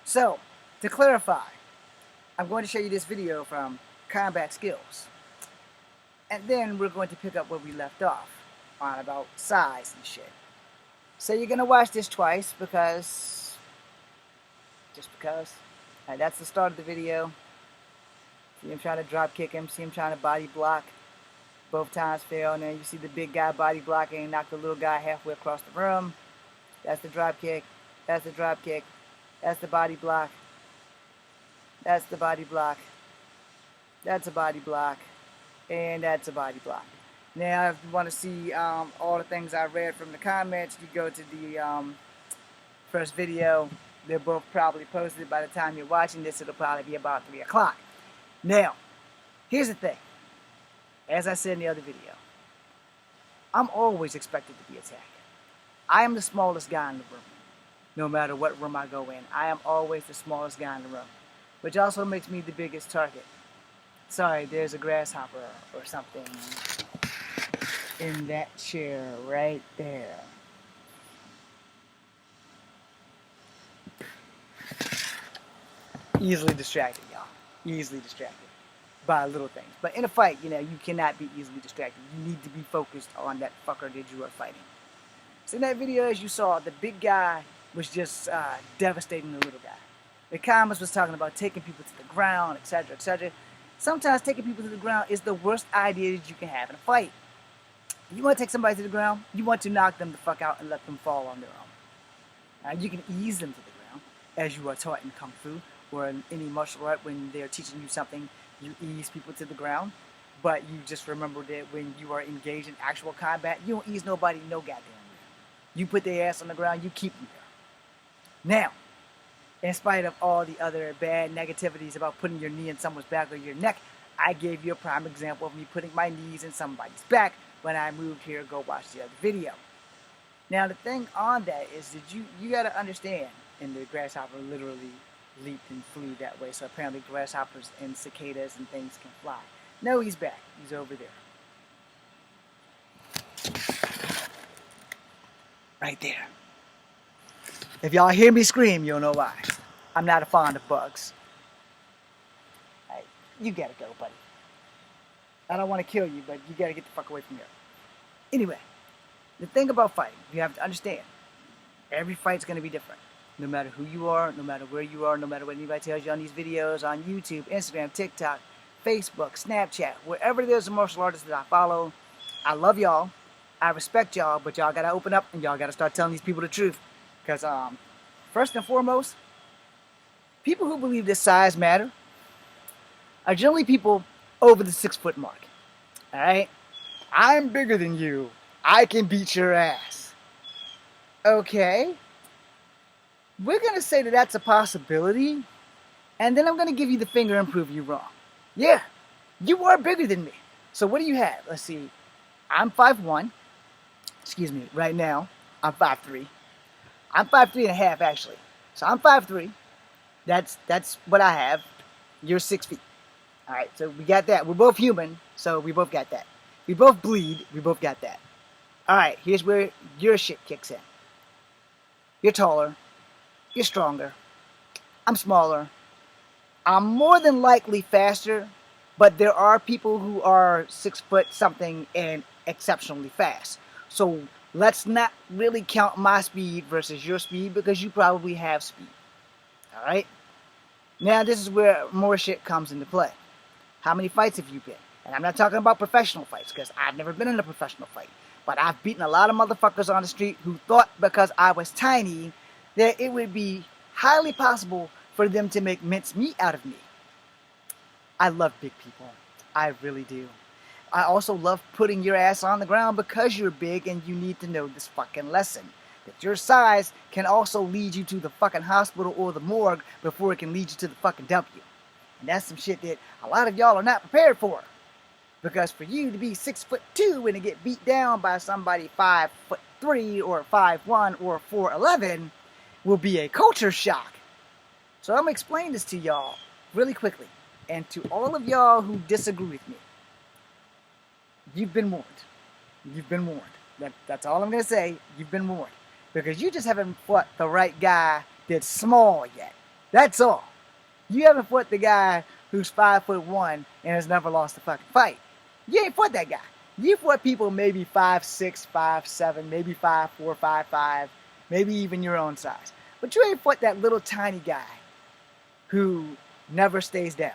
So, to clarify, I'm going to show you this video from Combatskills. And then we're going to pick up where we left off on about size and shit. So you're going to watch this twice because... just because. Alright, that's the start of the video. See him trying to drop kick him, see him trying to body block. Both times fail, and then you see the big guy body blocking and knock the little guy halfway across the room. That's the drop kick. That's the drop kick. That's the body block. That's the body block. That's a body block. And that's a body block. Now, if you want to see all the things I read from the comments, you go to the first video. They're both probably posted. By the time you're watching this, it'll probably be about 3 o'clock. Now, here's the thing. As I said in the other video, I'm always expected to be attacked. I am the smallest guy in the room. No matter what room I go in, I am always the smallest guy in the room, which also makes me the biggest target. Sorry, there's a grasshopper or something in that chair right there. Easily distracted, y'all. Easily distracted by little things. But in a fight, you cannot be easily distracted. You need to be focused on that fucker that you are fighting. So in that video, as you saw, the big guy was just devastating the little guy. The comments was talking about taking people to the ground, etc., etc. Sometimes taking people to the ground is the worst idea that you can have in a fight. You want to take somebody to the ground, you want to knock them the fuck out and let them fall on their own. You can ease them to the ground, as you are taught in Kung Fu or in any martial art. When they're teaching you something, you ease people to the ground. But you just remember that when you are engaged in actual combat, you don't ease nobody no goddamn way. You put their ass on the ground, you keep them there. Now, in spite of all the other bad negativities about putting your knee in someone's back or your neck, I gave you a prime example of me putting my knees in somebody's back when I moved here. Go watch the other video. Now, the thing on that is that you got to understand, and the grasshopper literally leaped and flew that way, so apparently grasshoppers and cicadas and things can fly. No, he's back. He's over there. Right there. If y'all hear me scream, you'll know why. I'm not a fond of bugs. Hey, you gotta go, buddy. I don't want to kill you, but you gotta get the fuck away from here. Anyway, the thing about fighting, you have to understand, every fight's gonna be different. No matter who you are, no matter where you are, no matter what anybody tells you on these videos, on YouTube, Instagram, TikTok, Facebook, Snapchat, wherever there's a martial artist that I follow, I love y'all, I respect y'all, but y'all gotta open up and y'all gotta start telling these people the truth. Because, first and foremost, people who believe that size matter are generally people over the 6 foot mark. Alright? I'm bigger than you. I can beat your ass. Okay? We're going to say that that's a possibility, and then I'm going to give you the finger and prove you wrong. Yeah, you are bigger than me. So what do you have? Let's see. I'm 5'1". Excuse me, right now, I'm 5'3". I'm 5'3 and a half, actually. So I'm 5'3". That's what I have. You're 6 feet. Alright, so we got that. We're both human, so we both got that. We both bleed, we both got that. Alright, here's where your shit kicks in. You're taller. You're stronger. I'm smaller. I'm more than likely faster, but there are people who are 6 foot something and exceptionally fast. So let's not really count my speed versus your speed because you probably have speed. Alright? Now this is where more shit comes into play. How many fights have you been? And I'm not talking about professional fights because I've never been in a professional fight. But I've beaten a lot of motherfuckers on the street who thought because I was tiny that it would be highly possible for them to make mincemeat out of me. I love big people. I really do. I also love putting your ass on the ground because you're big and you need to know this fucking lesson. That your size can also lead you to the fucking hospital or the morgue before it can lead you to the fucking W. And that's some shit that a lot of y'all are not prepared for. Because for you to be 6'2" and to get beat down by somebody 5'3" or 5'1" or 4'11" will be a culture shock. So I'm going to explain this to y'all really quickly. And to all of y'all who disagree with me, you've been warned. You've been warned. That's all I'm going to say. You've been warned. Because you just haven't fought the right guy that's small yet. That's all. You haven't fought the guy who's 5'1" and has never lost a fucking fight. You ain't fought that guy. You fought people maybe 5'6", 5'7", maybe 5'4", 5'5", maybe even your own size. But you ain't fought that little tiny guy who never stays down,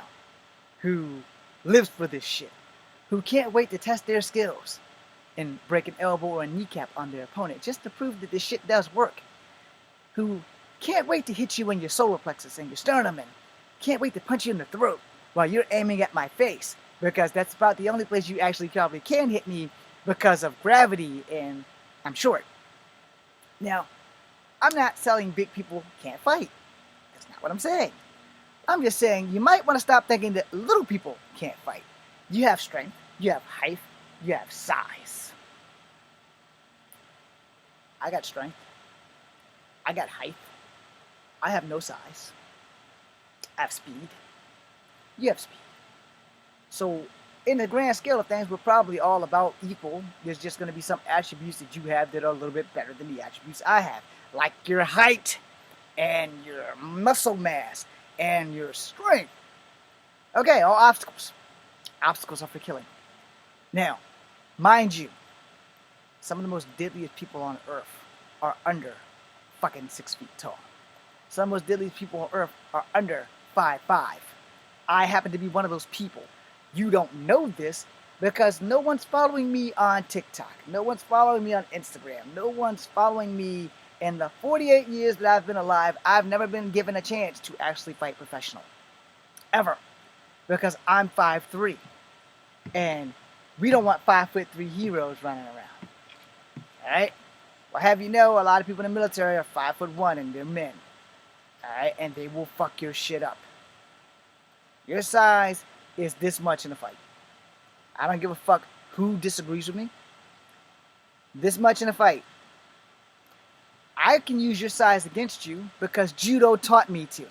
who lives for this shit, who can't wait to test their skills and break an elbow or a kneecap on their opponent just to prove that this shit does work, who can't wait to hit you in your solar plexus and your sternum and can't wait to punch you in the throat while you're aiming at my face, because that's about the only place you actually probably can hit me because of gravity and I'm short. Now, I'm not saying big people can't fight. That's not what I'm saying. I'm just saying you might want to stop thinking that little people can't fight. You have strength, you have height, you have size. I got strength. I got height. I have no size. I have speed. You have speed. So in the grand scale of things, we're probably all about equal. There's just going to be some attributes that you have that are a little bit better than the attributes I have. Like your height and your muscle mass and your strength. Okay, all obstacles. Obstacles are for killing. Now, mind you, some of the most deadliest people on earth are under fucking 6 feet tall. Some of the most deadliest people on earth are under 5'5". I happen to be one of those people. You don't know this because no one's following me on TikTok. No one's following me on Instagram. No one's following me. In the 48 years that I've been alive, I've never been given a chance to actually fight professional. Ever. Because I'm 5'3". And we don't want 5'3" heroes running around. Alright? Well, have you know, a lot of people in the military are 5'1" and they're men. Alright? And they will fuck your shit up. Your size is this much in a fight. I don't give a fuck who disagrees with me. This much in a fight. I can use your size against you because judo taught me to.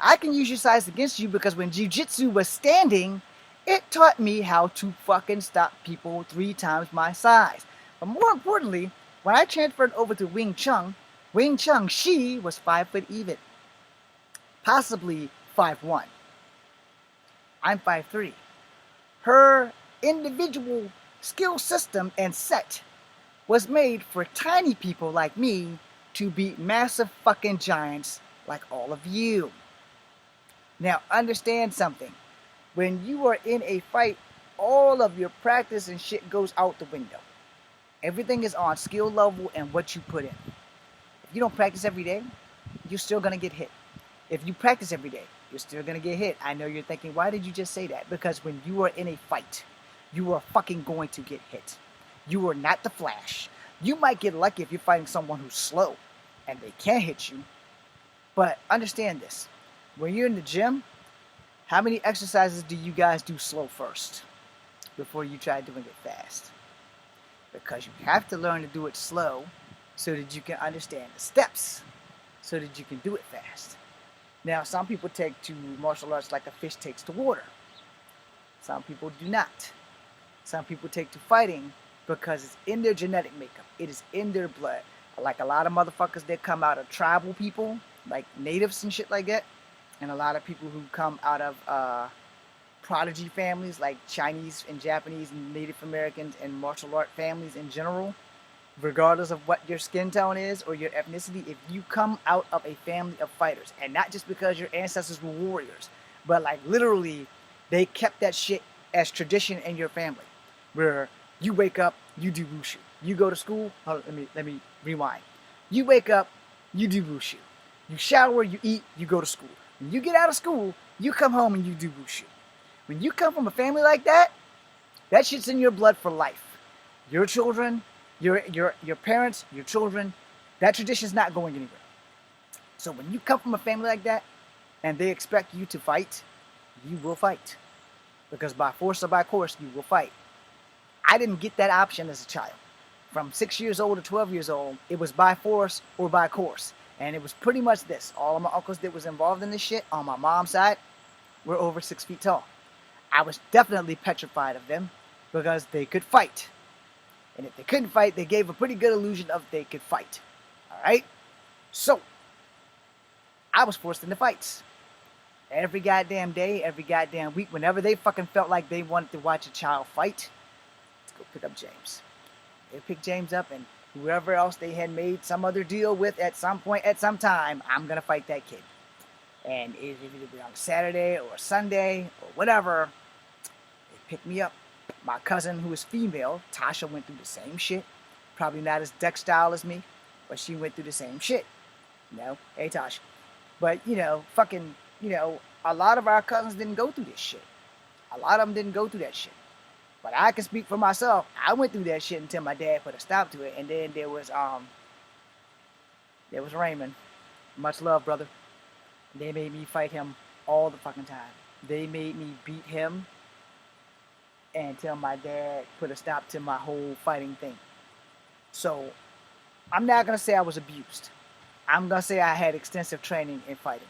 I can use your size against you because when jiu-jitsu was standing, it taught me how to fucking stop people 3 times my size. But more importantly, when I transferred over to Wing Chun, she was 5 foot even. Possibly 5'1". I'm 5'3". Her individual skill system and set was made for tiny people like me to beat massive fucking giants like all of you. Now understand something. When you are in a fight, all of your practice and shit goes out the window. Everything is on skill level and what you put in. If you don't practice every day, you're still going to get hit. If you practice every day, you're still going to get hit. I know you're thinking, why did you just say that? Because when you are in a fight, you are fucking going to get hit. You are not the Flash. You might get lucky if you're fighting someone who's slow and they can't hit you. But understand this. When you're in the gym, how many exercises do you guys do slow first before you try doing it fast? Because you have to learn to do it slow so that you can understand the steps, so that you can do it fast. Now, some people take to martial arts like a fish takes to water. Some people do not. Some people take to fighting because it's in their genetic makeup. It is in their blood. Like a lot of motherfuckers that come out of tribal people, like natives and shit like that. And a lot of people who come out of prodigy families like Chinese and Japanese and Native Americans and martial art families in general. Regardless of what your skin tone is or your ethnicity, if you come out of a family of fighters, and not just because your ancestors were warriors, but like literally they kept that shit as tradition in your family, where you wake up, you do wushu. You go to school, hold on, let me rewind. You wake up, you do wushu. You shower, you eat, you go to school. When you get out of school, you come home and you do wushu. When you come from a family like that, that shit's in your blood for life. Your children, your parents, your children, that tradition's not going anywhere. So when you come from a family like that and they expect you to fight, you will fight. Because by force or by course, you will fight. I didn't get that option as a child. From 6 years old to 12 years old, it was by force or by course. And it was pretty much this. All of my uncles that was involved in this shit on my mom's side were over 6 feet tall. I was definitely petrified of them because they could fight. And if they couldn't fight, they gave a pretty good illusion of they could fight. Alright? So, I was forced into fights. Every goddamn day, every goddamn week, whenever they fucking felt like they wanted to watch a child fight, let's go pick up James. They pick James up, and whoever else they had made some other deal with at some point, at some time, I'm going to fight that kid. And if it be on Saturday or Sunday or whatever, they pick me up. My cousin, who is female, Tasha, went through the same shit. Probably not as duck-style as me, but she went through the same shit. You know, hey Tasha. But, you know, fucking, you know, a lot of our cousins didn't go through this shit. A lot of them didn't go through that shit. But I can speak for myself. I went through that shit until my dad put a stop to it. And then there was Raymond. Much love, brother. They made me fight him all the fucking time. They made me beat him until my dad put a stop to my whole fighting thing. So, I'm not going to say I was abused. I'm going to say I had extensive training in fighting.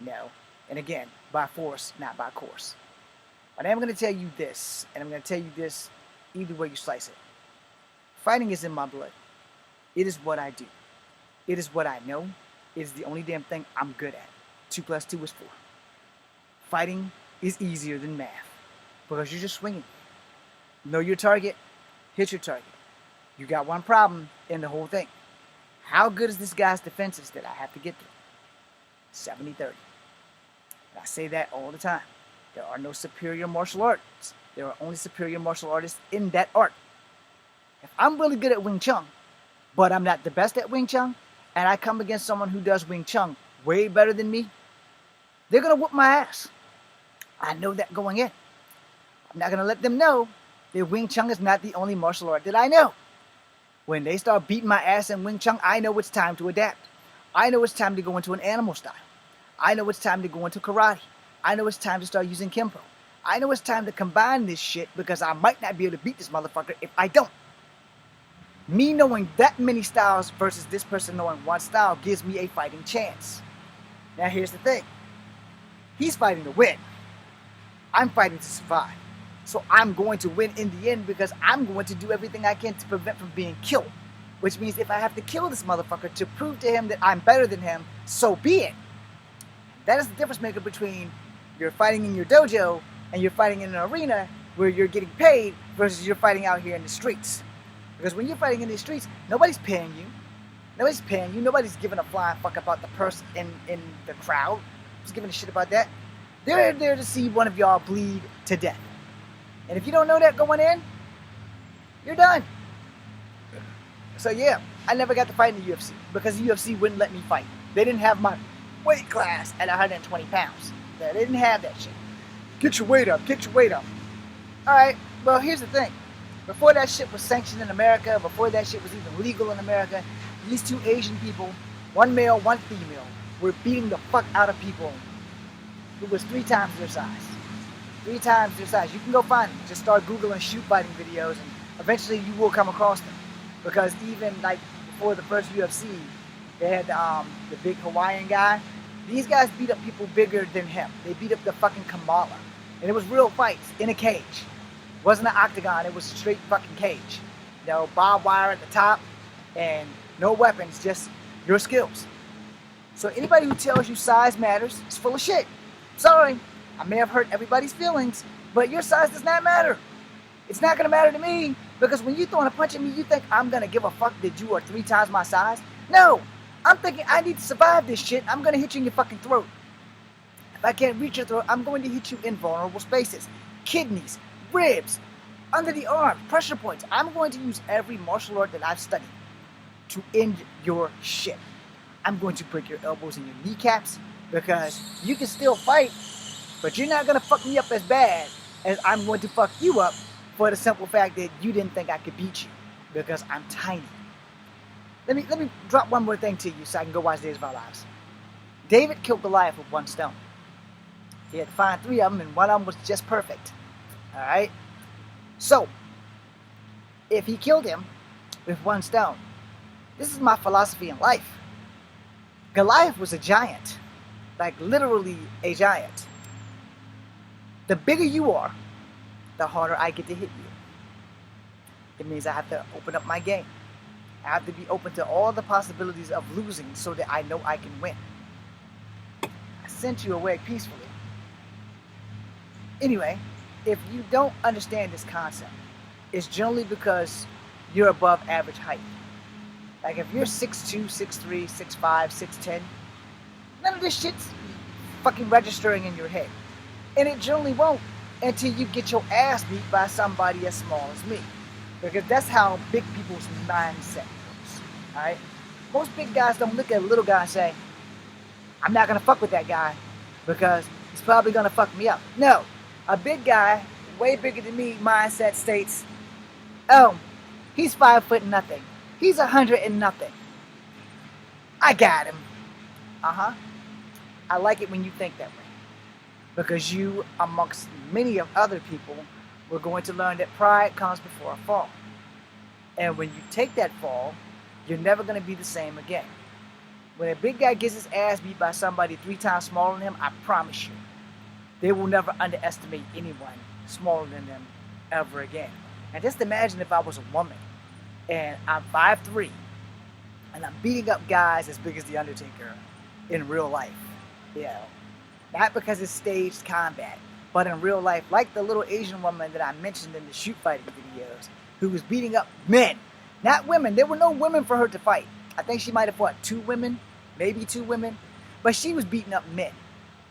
No. And again, by force, not by course. But I am going to tell you this, and I'm going to tell you this either way you slice it. Fighting is in my blood. It is what I do. It is what I know. It is the only damn thing I'm good at. 2 + 2 is 4. Fighting is easier than math because you're just swinging. Know your target, hit your target. You got one problem in the whole thing. How good is this guy's defenses that I have to get through? 70-30. And I say that all the time. There are no superior martial arts. There are only superior martial artists in that art. If I'm really good at Wing Chun, but I'm not the best at Wing Chun, and I come against someone who does Wing Chun way better than me, they're going to whoop my ass. I know that going in. I'm not going to let them know that Wing Chun is not the only martial art that I know. When they start beating my ass in Wing Chun, I know it's time to adapt. I know it's time to go into an animal style. I know it's time to go into karate. I know it's time to start using Kempo. I know it's time to combine this shit because I might not be able to beat this motherfucker if I don't. Me knowing that many styles versus this person knowing one style gives me a fighting chance. Now here's the thing. He's fighting to win. I'm fighting to survive. So I'm going to win in the end because I'm going to do everything I can to prevent from being killed. Which means if I have to kill this motherfucker to prove to him that I'm better than him, so be it. That is the difference maker between you're fighting in your dojo and you're fighting in an arena where you're getting paid versus you're fighting out here in the streets. Because when you're fighting in the streets, nobody's paying you. Nobody's paying you. Nobody's giving a flying fuck about the person in the crowd. Just giving a shit about that. They're there to see one of y'all bleed to death. And if you don't know that going in, you're done. So yeah, I never got to fight in the UFC because the UFC wouldn't let me fight. They didn't have my weight class at 120 pounds. They didn't have that shit. Get your weight up, get your weight up. Alright, well here's the thing. Before that shit was sanctioned in America, before that shit was even legal in America, these two Asian people, one male, one female, were beating the fuck out of people who was 3 times their size. 3 times their size. You can go find them. Just start Googling shoot fighting videos and eventually you will come across them. Because even like before the first UFC, they had the big Hawaiian guy. These guys beat up people bigger than him. They beat up the fucking Kamala. And it was real fights in a cage. It wasn't an octagon, it was a straight fucking cage. You know, barbed wire at the top and no weapons, just your skills. So anybody who tells you size matters is full of shit. Sorry, I may have hurt everybody's feelings, but your size does not matter. It's not gonna matter to me, because when you throwing a punch at me, you think I'm gonna give a fuck that you are 3 times my size? No, I'm thinking I need to survive this shit. I'm gonna hit you in your fucking throat. If I can't reach your throat, I'm going to hit you in vulnerable spaces. Kidneys, ribs, under the arm, pressure points. I'm going to use every martial art that I've studied to end your shit. I'm going to break your elbows and your kneecaps because you can still fight, but you're not going to fuck me up as bad as I'm going to fuck you up for the simple fact that you didn't think I could beat you because I'm tiny. Let me drop one more thing to you so I can go watch Days of Our Lives. David killed Goliath with 1 stone. He had to find 3 of them and 1 of them was just perfect. Alright? So, if he killed him with 1 stone, this is my philosophy in life. Goliath was a giant. Like literally a giant. The bigger you are, the harder I get to hit you. It means I have to open up my game. I have to be open to all the possibilities of losing so that I know I can win. sent you away peacefully. Anyway, if you don't understand this concept, it's generally because you're above average height. Like if you're 6'2", 6'3", 6'5", 6'10", none of this shit's fucking registering in your head. And it generally won't until you get your ass beat by somebody as small as me. Because that's how big people's mindset works. Alright? Most big guys don't look at a little guy and say, I'm not gonna fuck with that guy because he's probably gonna fuck me up. No. A big guy, way bigger than me, mindset states, oh, he's 5 foot nothing. He's 100 and nothing. I got him. Uh-huh. I like it when you think that way. Because you, amongst many of other people, we're going to learn that pride comes before a fall. And when you take that fall, you're never going to be the same again. When a big guy gets his ass beat by somebody 3 times smaller than him, I promise you, they will never underestimate anyone smaller than them ever again. And just imagine if I was a woman and I'm 5'3", and I'm beating up guys as big as The Undertaker in real life. You know, not because it's staged combat, but in real life, like the little Asian woman that I mentioned in the shoot fighting videos, who was beating up men, not women. There were no women for her to fight. I think she might have fought 2 women, maybe 2 women, but she was beating up men.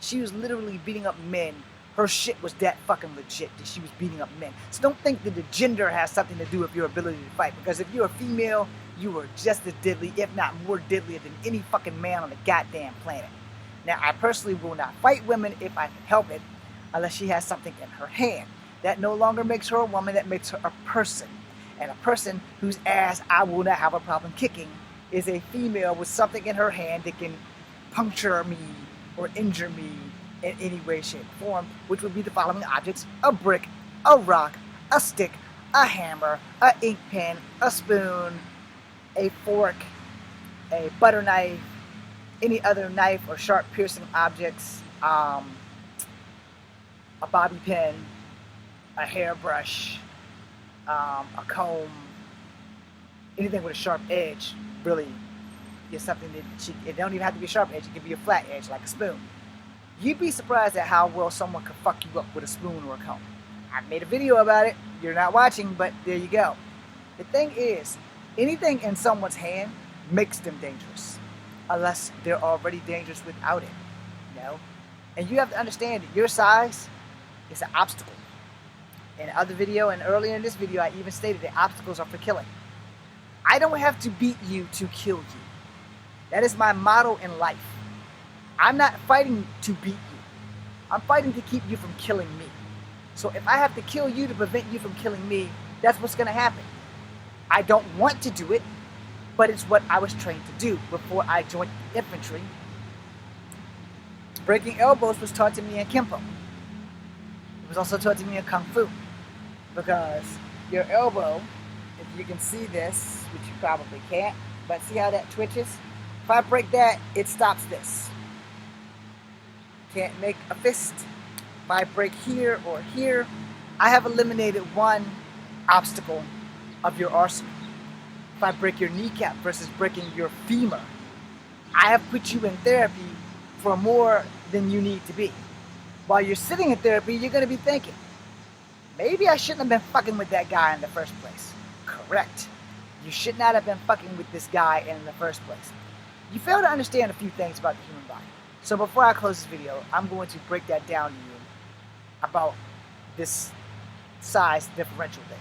She was literally beating up men. Her shit was that fucking legit that she was beating up men. So don't think that the gender has something to do with your ability to fight, because if you're a female, you are just as deadly, if not more deadly than any fucking man on the goddamn planet. Now, I personally will not fight women if I can help it, unless she has something in her hand. That no longer makes her a woman, that makes her a person. And a person whose ass I will not have a problem kicking is a female with something in her hand that can puncture me or injure me in any way, shape, or form, which would be the following objects: a brick, a rock, a stick, a hammer, a ink pen, a spoon, a fork, a butter knife, any other knife or sharp piercing objects, a bobby pin, a hairbrush, a comb, anything with a sharp edge. Really is something that it don't even have to be a sharp edge. It can be a flat edge like a spoon. You'd be surprised at how well someone could fuck you up with a spoon or a comb. I made a video about it. You're not watching, but there you go. The thing is, anything in someone's hand makes them dangerous, unless they're already dangerous without it, you know? And you have to understand that your size is an obstacle. In the other video and earlier in this video, I even stated that obstacles are for killing. I don't have to beat you to kill you. That is my motto in life. I'm not fighting to beat you. I'm fighting to keep you from killing me. So if I have to kill you to prevent you from killing me, that's what's going to happen. I don't want to do it, but it's what I was trained to do before I joined the infantry. Breaking elbows was taught to me in Kempo. It was also taught to me in Kung Fu. Because your elbow, if you can see this, which you probably can't, but see how that twitches? If I break that, it stops this. Can't make a fist. If I break here or here, I have eliminated one obstacle of your arsenal. If I break your kneecap versus breaking your femur, I have put you in therapy for more than you need to be. While you're sitting in therapy, you're going to be thinking, maybe I shouldn't have been fucking with that guy in the first place. Correct. You should not have been fucking with this guy in the first place. You fail to understand a few things about the human body. So before I close this video, I'm going to break that down to you about this size differential thing.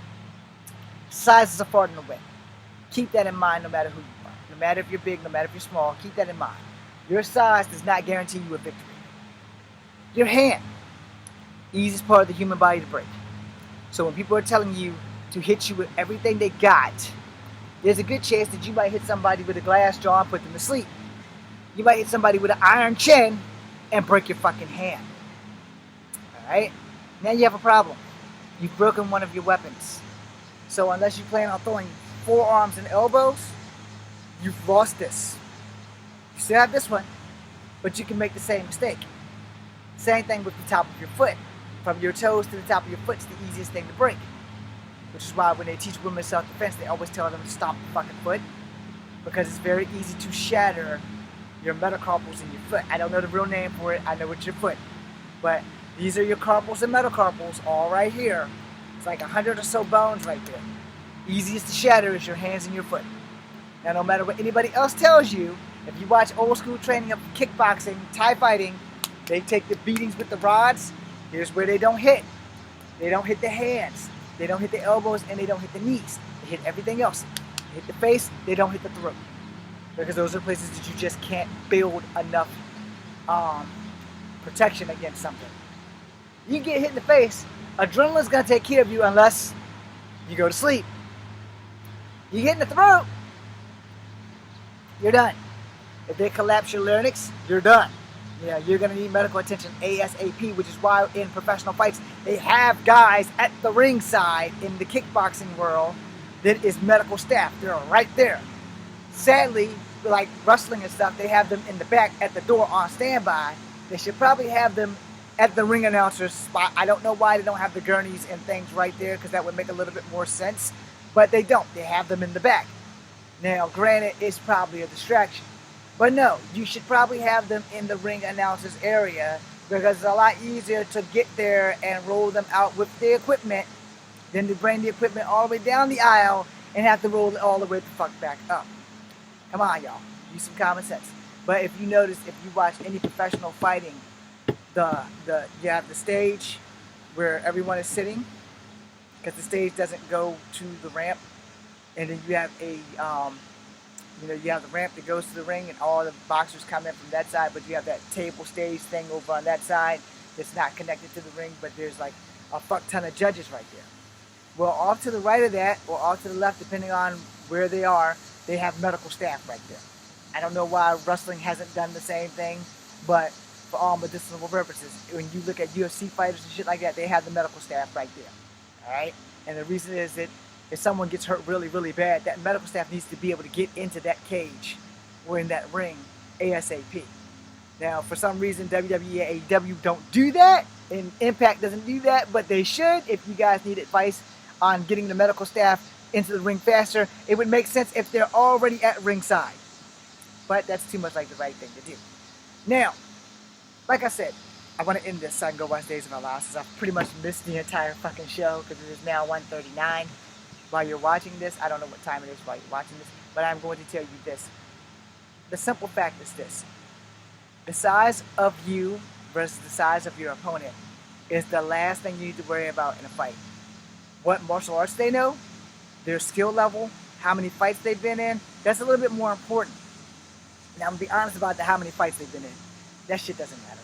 Size is a fart in the wind. Keep that in mind no matter who you are. No matter if you're big, no matter if you're small, keep that in mind. Your size does not guarantee you a victory. Your hand, easiest part of the human body to break. So when people are telling you to hit you with everything they got, there's a good chance that you might hit somebody with a glass jaw and put them to sleep. You might hit somebody with an iron chin and break your fucking hand. Alright? Now you have a problem. You've broken one of your weapons. So unless you plan on throwing forearms and elbows, you've lost this. You still have this one, but you can make the same mistake. Same thing with the top of your foot. From your toes to the top of your foot is the easiest thing to break. Which is why when they teach women self-defense, they always tell them to stomp the fucking foot. Because it's very easy to shatter your metacarpals in your foot. I don't know the real name for it. I know it's your foot. But these are your carpals and metacarpals all right here. It's like 100 or so bones right there. Easiest to shatter is your hands and your foot. Now, no matter what anybody else tells you, if you watch old school training of kickboxing, Thai fighting, they take the beatings with the rods. Here's where they don't hit. They don't hit the hands. They don't hit the elbows, and they don't hit the knees. They hit everything else. They hit the face. They don't hit the throat. Because those are places that you just can't build enough protection against something. You get hit in the face, adrenaline's going to take care of you unless you go to sleep. You get in the throat, you're done. If they collapse your larynx, you're done. You know, you're going to need medical attention ASAP, which is why in professional fights, they have guys at the ringside in the kickboxing world that is medical staff. They're right there. Sadly, like wrestling and stuff, they have them in the back at the door on standby. They should probably have them at the ring announcer's spot. I don't know why they don't have the gurneys and things right there, because that would make a little bit more sense. But they don't. They have them in the back. Now, granted, it's probably a distraction. But no, you should probably have them in the ring announcer's area, because it's a lot easier to get there and roll them out with the equipment than to bring the equipment all the way down the aisle and have to roll it all the way the fuck back up. Come on, y'all. Use some common sense. But if you notice, if you watch any professional fighting, you have the stage where everyone is sitting, because the stage doesn't go to the ramp, and then you have you have the ramp that goes to the ring, and all the boxers come in from that side, but you have that table stage thing over on that side that's not connected to the ring, but there's like a fuck ton of judges right there. Well, off to the right of that, or off to the left, depending on where they are, they have medical staff right there. I don't know why wrestling hasn't done the same thing, but for all medicinal purposes, when you look at UFC fighters and shit like that, they have the medical staff right there. Alright? And the reason is that if someone gets hurt really, really bad, that medical staff needs to be able to get into that cage or in that ring ASAP. Now, for some reason, WWE and AEW don't do that, and Impact doesn't do that, but they should. If you guys need advice on getting the medical staff into the ring faster, it would make sense if they're already at ringside. But that's too much like the right thing to do. Now, like I said, I want to end this so I can go watch Days of Our Lives, since I've pretty much missed the entire fucking show, because it is now 1:39. While you're watching this, I don't know what time it is while you're watching this, but I'm going to tell you this. The simple fact is this. The size of you versus the size of your opponent is the last thing you need to worry about in a fight. What martial arts they know, their skill level, how many fights they've been in, that's a little bit more important. Now, I'm going to be honest about how many fights they've been in. That shit doesn't matter.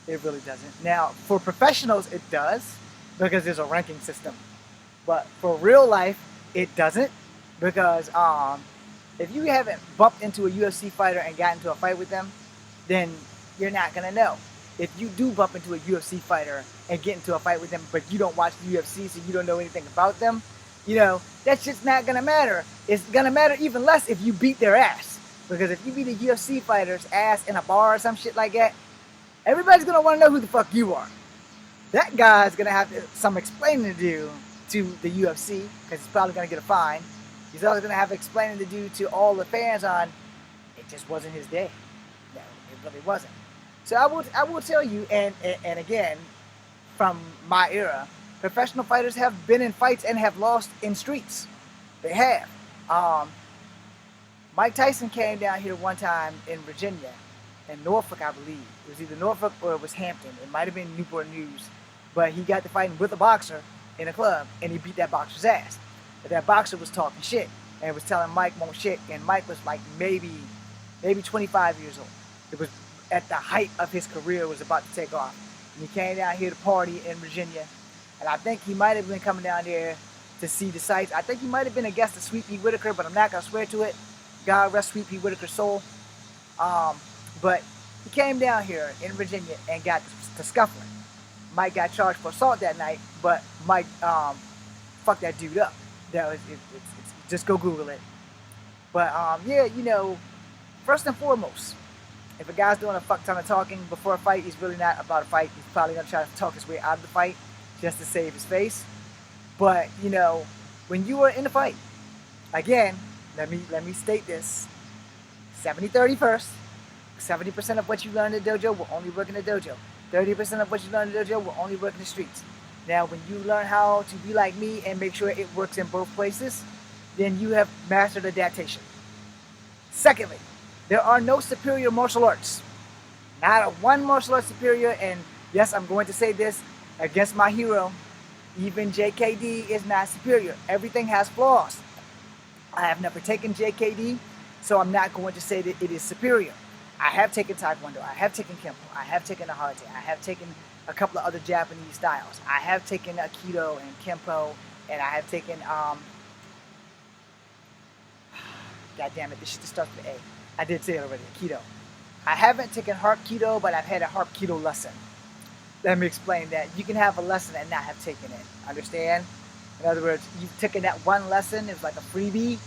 It really doesn't. Now, for professionals, it does, because there's a ranking system. But for real life, it doesn't, because if you haven't bumped into a UFC fighter and got into a fight with them, then you're not going to know. If you do bump into a UFC fighter and get into a fight with them, but you don't watch the UFC, so you don't know anything about them, that shit's not going to matter. It's going to matter even less if you beat their ass. Because if you beat a UFC fighter's ass in a bar or some shit like that, everybody's going to want to know who the fuck you are. That guy's going to have some explaining to do to the UFC, because he's probably going to get a fine. He's also going to have explaining to do to all the fans on, it just wasn't his day. No, it really wasn't. So I will tell you, and again, from my era, professional fighters have been in fights and have lost in streets. They have. Mike Tyson came down here one time in Virginia, in Norfolk, I believe. It was either Norfolk or it was Hampton. It might have been Newport News. But he got to fighting with a boxer in a club, and he beat that boxer's ass. But that boxer was talking shit and was telling Mike more shit, and Mike was like maybe 25 years old. It was at the height of his career, was about to take off. And he came down here to party in Virginia, and I think he might have been coming down there to see the sights. I think he might have been a guest of Sweet Pea Whitaker, but I'm not going to swear to it. God rest Sweet Pea Whitaker's soul. But he came down here in Virginia and got to scuffling. Mike got charged for assault that night, but Mike fucked that dude up. Just go Google it. But first and foremost, if a guy's doing a fuck ton of talking before a fight, he's really not about a fight. He's probably gonna try to talk his way out of the fight just to save his face. But when you are in a fight, again, let me state this: 70-30 first. 70% of what you learn in the dojo will only work in the dojo. 30% of what you learn in the dojo will only work in the streets. Now, when you learn how to be like me and make sure it works in both places, then you have mastered adaptation. Secondly, there are no superior martial arts. Not a one martial art superior, and yes, I'm going to say this against my hero, even JKD is not superior. Everything has flaws. I have never taken JKD, so I'm not going to say that it is superior. I have taken Taekwondo, I have taken Kempo, I have taken Karate, I have taken a couple of other Japanese styles. I have taken Aikido and Kempo, and I have taken, God damn it, this shit starts with A. I did say it already, Aikido. I haven't taken Hapkido, but I've had a Hapkido lesson. Let me explain that. You can have a lesson and not have taken it. Understand? In other words, you've taken that one lesson, it's like a freebie.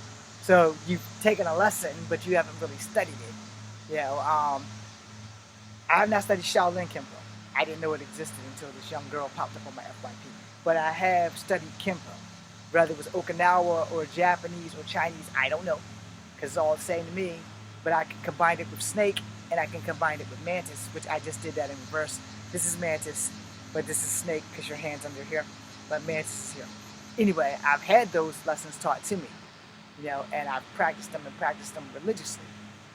So you've taken a lesson, but you haven't really studied it. You know, I have not studied Shaolin Kempo. I didn't know it existed until this young girl popped up on my FYP. But I have studied Kempo. Whether it was Okinawa or Japanese or Chinese, I don't know. Because it's all the same to me. But I can combine it with Snake, and I can combine it with Mantis, which I just did that in reverse. This is Mantis, but this is Snake because your hand's under here. But Mantis is here. Anyway, I've had those lessons taught to me, you know, and I've practiced them religiously.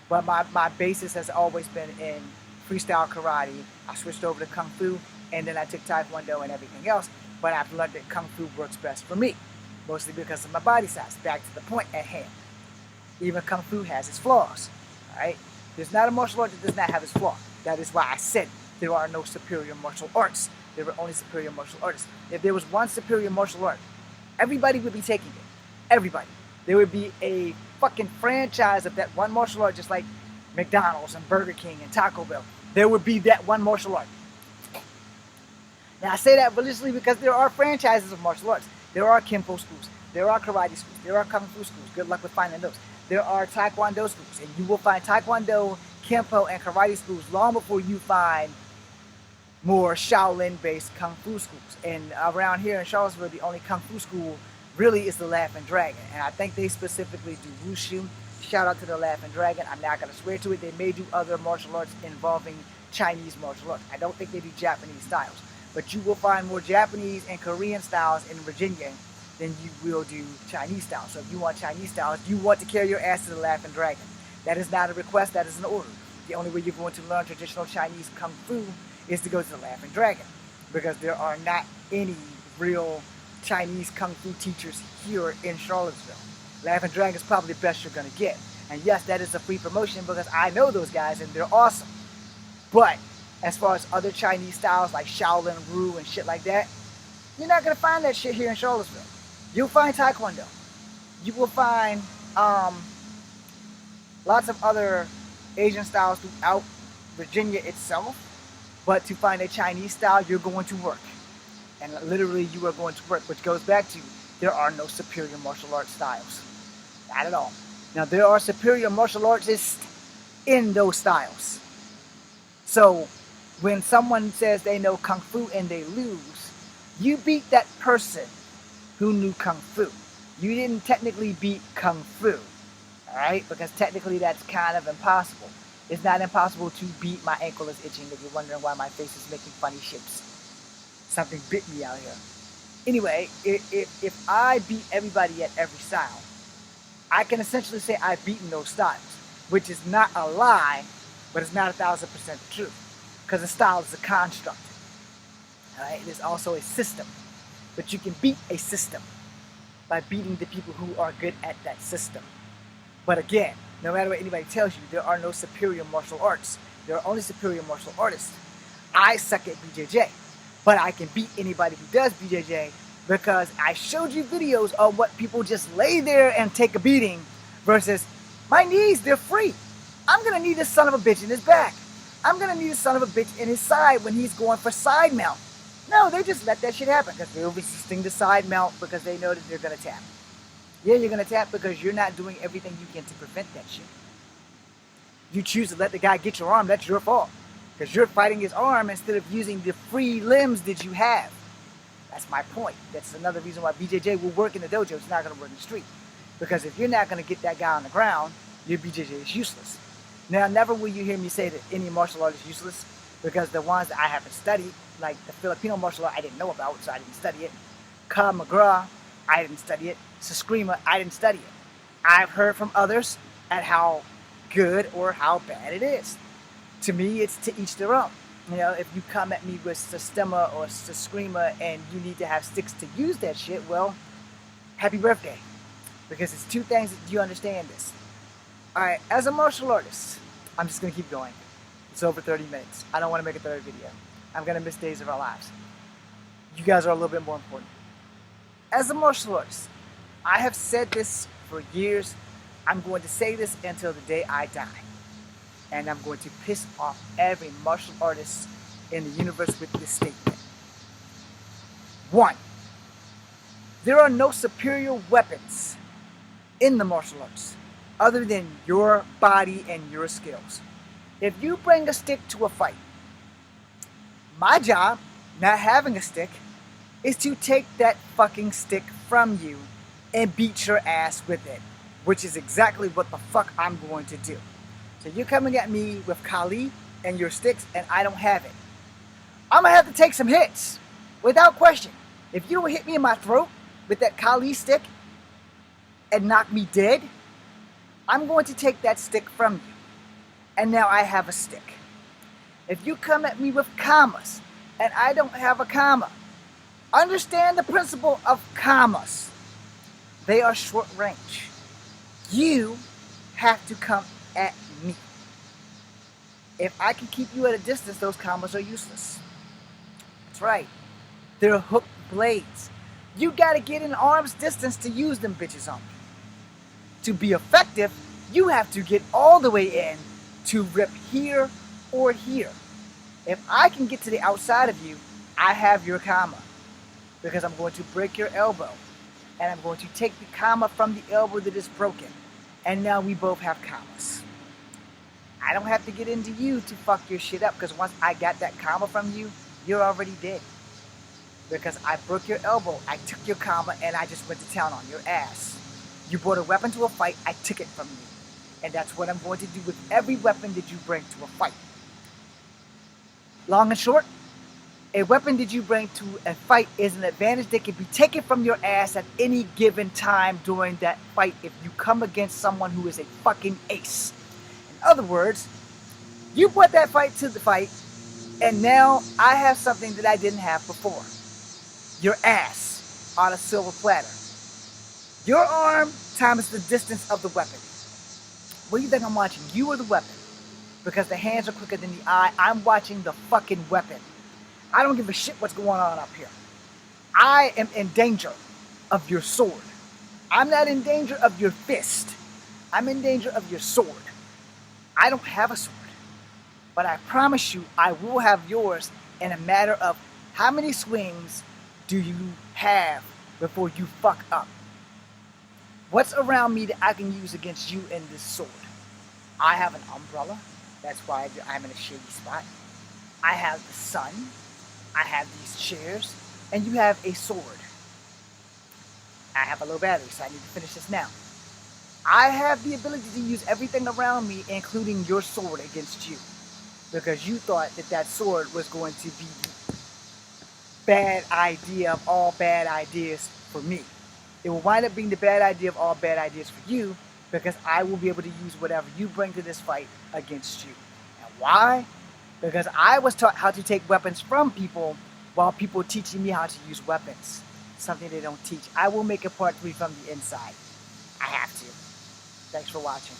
But my basis has always been in freestyle karate. I switched over to Kung Fu, and then I took Taekwondo and everything else. But I've learned that Kung Fu works best for me, mostly because of my body size. Back to the point at hand. Even Kung Fu has its flaws, all right? There's not a martial art that does not have its flaw. That is why I said there are no superior martial arts. There are only superior martial artists. If there was one superior martial art, everybody would be taking it. Everybody. There would be a fucking franchise of that one martial art, just like McDonald's and Burger King and Taco Bell. There would be that one martial art. Now I say that religiously because there are franchises of martial arts. There are Kempo schools. There are karate schools. There are Kung Fu schools. Good luck with finding those. There are Taekwondo schools, and you will find Taekwondo, Kempo, and karate schools long before you find more Shaolin-based Kung Fu schools. And around here in Charlottesville, the only Kung Fu school really is the Laughing Dragon, and I think they specifically do Wushu. Shout out to the Laughing Dragon. I'm not going to swear to it. They may do other martial arts involving Chinese martial arts. I don't think they do Japanese styles, but you will find more Japanese and Korean styles in Virginia than you will do Chinese styles. So if you want Chinese styles, you want to carry your ass to the Laughing Dragon. That is not a request, that is an order. The only way you're going to learn traditional Chinese Kung Fu is to go to the Laughing Dragon, because there are not any real Chinese Kung Fu teachers here in Charlottesville. Laughing Dragon is probably the best you're going to get. And yes, that is a free promotion because I know those guys and they're awesome. But as far as other Chinese styles like Shaolin Ryu and shit like that, you're not going to find that shit here in Charlottesville. You'll find Taekwondo. You will find lots of other Asian styles throughout Virginia itself. But to find a Chinese style, you're going to work. And literally, you are going to work, which goes back to there are no superior martial arts styles. Not at all. Now, there are superior martial artists in those styles. So, when someone says they know Kung Fu and they lose, you beat that person who knew Kung Fu. You didn't technically beat Kung Fu, alright? Because technically that's kind of impossible. It's not impossible to beat. My ankle is itching if you're wondering why my face is making funny shapes. Something bit me out here. Anyway, if I beat everybody at every style, I can essentially say I've beaten those styles, which is not a lie, but it's not 1,000% the truth. Because a style is a construct. Alright? It is also a system. But you can beat a system by beating the people who are good at that system. But again, no matter what anybody tells you, there are no superior martial arts. There are only superior martial artists. I suck at BJJ, but I can beat anybody who does BJJ because I showed you videos of what people just lay there and take a beating versus my knees, they're free. I'm going to need this son of a bitch in his back. I'm going to need a son of a bitch in his side when he's going for side mount. No, they just let that shit happen because they're resisting the side mount because they know that they're going to tap. Yeah, you're going to tap because you're not doing everything you can to prevent that shit. You choose to let the guy get your arm, that's your fault. Because you're fighting his arm instead of using the free limbs that you have. That's my point. That's another reason why BJJ will work in the dojo. It's not going to work in the street. Because if you're not going to get that guy on the ground, your BJJ is useless. Now, never will you hear me say that any martial art is useless, because the ones that I haven't studied, like the Filipino martial art, I didn't know about, so I didn't study it. Krav Maga, I didn't study it. Eskrima, I didn't study it. I've heard from others at how good or how bad it is. To me, it's to each their own. You know, if you come at me with Sistema or Eskrima and you need to have sticks to use that shit, well, happy birthday. Because it's two things that you understand this. Alright, as a martial artist, I'm just going to keep going. It's over 30 minutes. I don't want to make a third video. I'm going to miss days of our lives. You guys are a little bit more important. As a martial artist, I have said this for years. I'm going to say this until the day I die. And I'm going to piss off every martial artist in the universe with this statement. 1. There are no superior weapons in the martial arts other than your body and your skills. If you bring a stick to a fight, my job, not having a stick, is to take that fucking stick from you and beat your ass with it, which is exactly what the fuck I'm going to do. So you're coming at me with Kali and your sticks and I don't have it. I'm going to have to take some hits, without question. If you don't hit me in my throat with that Kali stick and knock me dead, I'm going to take that stick from you. And now I have a stick. If you come at me with commas and I don't have a comma, understand the principle of commas. They are short range. You have to come at me. If I can keep you at a distance, those commas are useless. That's right. They're hooked blades. You gotta get in arm's distance to use them bitches on me. To be effective, you have to get all the way in to rip here or here. If I can get to the outside of you, I have your comma. Because I'm going to break your elbow. And I'm going to take the comma from the elbow that is broken. And now we both have commas. I don't have to get into you to fuck your shit up, because once I got that comma from you, you're already dead. Because I broke your elbow, I took your comma, and I just went to town on your ass. You brought a weapon to a fight, I took it from you. And that's what I'm going to do with every weapon that you bring to a fight. Long and short, a weapon that you bring to a fight is an advantage that can be taken from your ass at any given time during that fight if you come against someone who is a fucking ace. In other words, you brought that fight to the fight, and now I have something that I didn't have before. Your ass on a silver platter. Your arm times the distance of the weapon. What do you think I'm watching? You or the weapon? Because the hands are quicker than the eye. I'm watching the fucking weapon. I don't give a shit what's going on up here. I am in danger of your sword. I'm not in danger of your fist. I'm in danger of your sword. I don't have a sword. But I promise you, I will have yours in a matter of how many swings do you have before you fuck up. What's around me that I can use against you in this sword? I have an umbrella. That's why I'm in a shady spot. I have the sun. I have these chairs. And you have a sword. I have a low battery, so I need to finish this now. I have the ability to use everything around me, including your sword, against you. Because you thought that that sword was going to be bad idea of all bad ideas for me. It will wind up being the bad idea of all bad ideas for you, because I will be able to use whatever you bring to this fight against you. And why? Because I was taught how to take weapons from people while people are teaching me how to use weapons. Something they don't teach. I will make a part 3 from the inside. I have to. Thanks for watching.